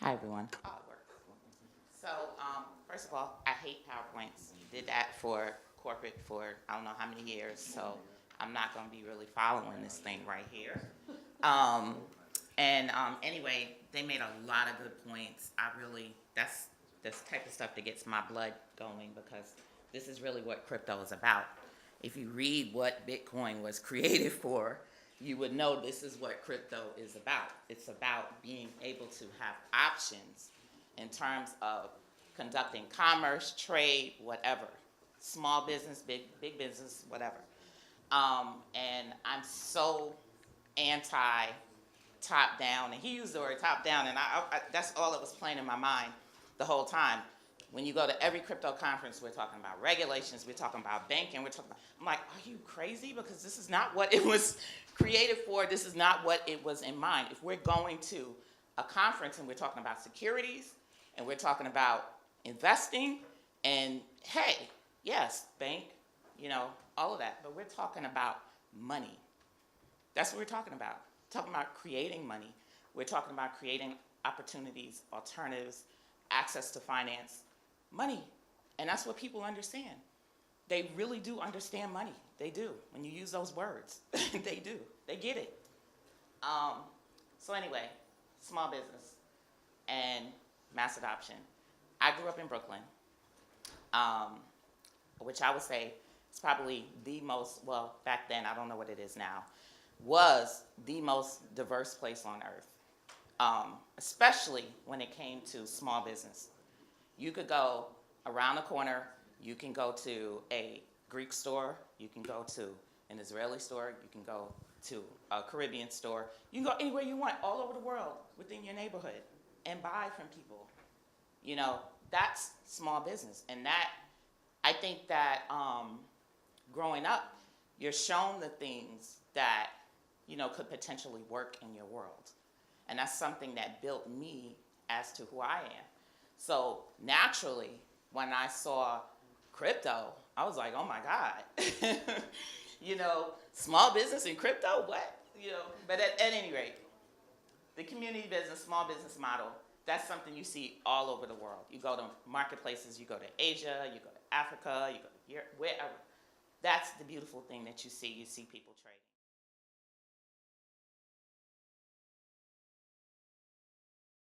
Hi, everyone. So, first of all, I hate PowerPoints. Did that for corporate for I don't know how many years, so I'm not going to be really following this thing right here. Um, anyway, they made a lot of good points. That's this type of stuff that gets my blood going because this is really what crypto is about. If you read what Bitcoin was created for, you would know this is what crypto is about. It's about being able to have options in terms of conducting commerce, trade, whatever, small business, big business, whatever. And I'm so anti top down, and he used the word top down, and that's all that was playing in my mind the whole time. When you go to every crypto conference, we're talking about regulations, we're talking about banking, I'm like, are you crazy? Because this is not what it was created for. This is not what it was in mind. If we're going to a conference and we're talking about securities and we're talking about investing and hey, yes, bank, all of that, but we're talking about money. That's what we're talking about. Talking about creating money. We're talking about creating opportunities, alternatives, access to finance, money. And that's what people understand. They really do understand money. They do. When you use those words, they do. They get it. So anyway, small business and mass adoption. I grew up in Brooklyn, which I would say is probably the most, well, back then, I don't know what it is now, was the most diverse place on earth, especially when it came to small business. You could go around the corner, you can go to a Greek store, you can go to an Israeli store, you can go to a Caribbean store, you can go anywhere you want, all over the world, within your neighborhood, and buy from people. That's small business. And that, I think that growing up, you're shown the things that could potentially work in your world. And that's something that built me as to who I am. So naturally, when I saw crypto, I was like, oh my God, small business in crypto, what? But at any rate, the community business, small business model, that's something you see all over the world. You go to marketplaces, you go to Asia, you go to Africa, you go to Europe, wherever. That's the beautiful thing that you see. You see people trading.